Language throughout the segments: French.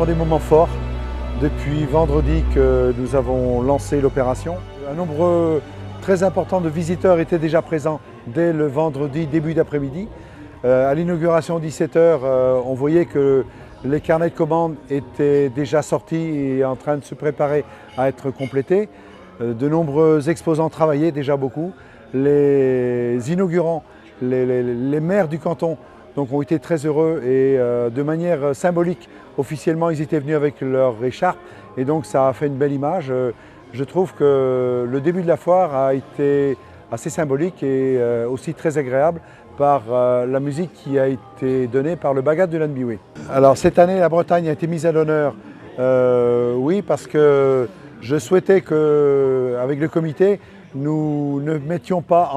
sont des moments forts. Depuis vendredi que nous avons lancé l'opération, un nombre très important de visiteurs étaient déjà présents dès le vendredi début d'après-midi. À l'inauguration 17h, on voyait que les carnets de commandes étaient déjà sortis et en train de se préparer à être complétés. De nombreux exposants travaillaient déjà beaucoup. Les inaugurants, les maires du canton donc, ont été très heureux et de manière symbolique, officiellement, ils étaient venus avec leur écharpe et donc ça a fait une belle image. Je trouve que le début de la foire a été assez symbolique et aussi très agréable par la musique qui a été donnée par le Bagad de l'Anbiwé. Alors cette année, la Bretagne a été mise à l'honneur, oui, parce que je souhaitais qu'avec le comité, nous ne mettions pas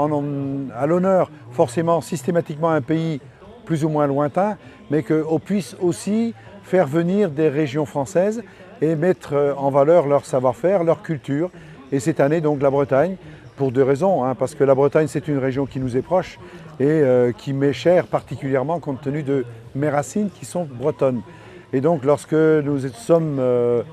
à l'honneur forcément systématiquement un pays plus ou moins lointain, mais qu'on puisse aussi faire venir des régions françaises et mettre en valeur leur savoir-faire, leur culture. Et cette année, donc, la Bretagne, pour deux raisons, hein, parce que la Bretagne, c'est une région qui nous est proche et qui m'est chère particulièrement compte tenu de mes racines qui sont bretonnes. Et donc, lorsque nous sommes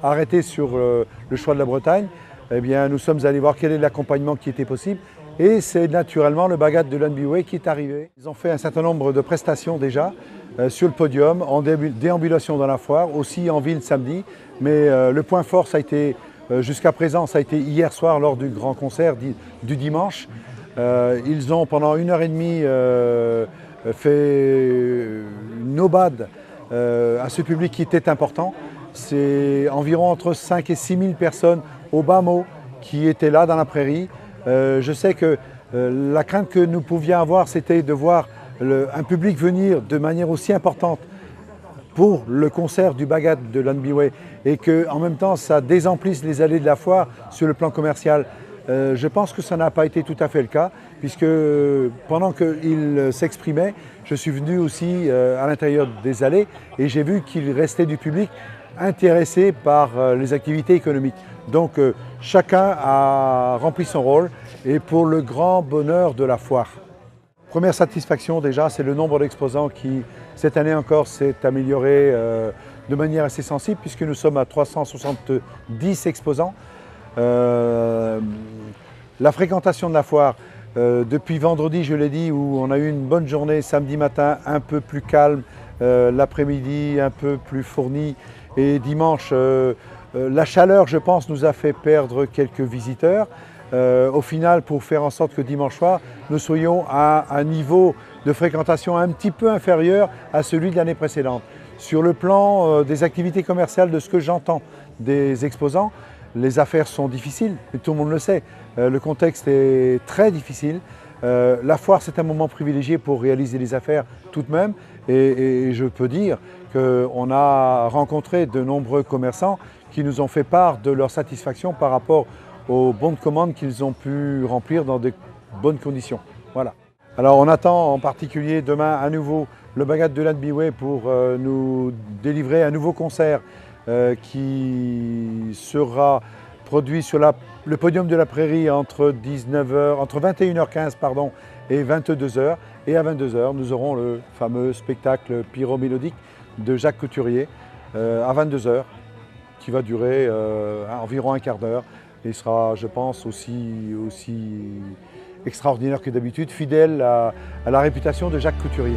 arrêtés sur le choix de la Bretagne, eh bien, nous sommes allés voir quel est l'accompagnement qui était possible. Et c'est naturellement le Bagad de l'Anbiwé qui est arrivé. Ils ont fait un certain nombre de prestations déjà sur le podium, en déambulation dans la foire, aussi en ville samedi. Mais le point fort, ça a été, jusqu'à présent, ça a été hier soir lors du grand concert du dimanche. Ils ont pendant 1h30 fait une aubade à ce public qui était important. C'est environ entre 5 et 6 000 personnes au bas mot qui étaient là dans la prairie. Je sais que la crainte que nous pouvions avoir, c'était de voir un public venir de manière aussi importante pour le concert du Bagad de l'Anbiwé et qu'en même temps ça désemplisse les allées de la foire sur le plan commercial. Je pense que ça n'a pas été tout à fait le cas puisque pendant qu'il s'exprimait, je suis venu aussi à l'intérieur des allées et j'ai vu qu'il restait du public intéressé par les activités économiques. Donc chacun a rempli son rôle et pour le grand bonheur de la foire. Première satisfaction déjà, c'est le nombre d'exposants qui, cette année encore, s'est amélioré de manière assez sensible puisque nous sommes à 370 exposants. La fréquentation de la foire, depuis vendredi, je l'ai dit, où on a eu une bonne journée, samedi matin un peu plus calme, l'après-midi un peu plus fourni et dimanche, la chaleur, je pense, nous a fait perdre quelques visiteurs. Au final, pour faire en sorte que dimanche soir, nous soyons à un niveau de fréquentation un petit peu inférieur à celui de l'année précédente. Sur le plan des activités commerciales, de ce que j'entends des exposants, les affaires sont difficiles, et tout le monde le sait. Le contexte est très difficile. La foire, c'est un moment privilégié pour réaliser les affaires tout de même. Et je peux dire qu'on a rencontré de nombreux commerçants qui nous ont fait part de leur satisfaction par rapport aux bons de commande qu'ils ont pu remplir dans de bonnes conditions. Voilà. Alors on attend en particulier demain à nouveau le Bagad de l'Anbiwé pour nous délivrer un nouveau concert qui sera produit sur le podium de la Prairie entre 21h15 et 22h. Et à 22h, nous aurons le fameux spectacle pyro-mélodique de Jacques Couturier à 22h qui va durer environ un quart d'heure. Et sera, je pense, aussi extraordinaire que d'habitude, fidèle à la réputation de Jacques Couturier.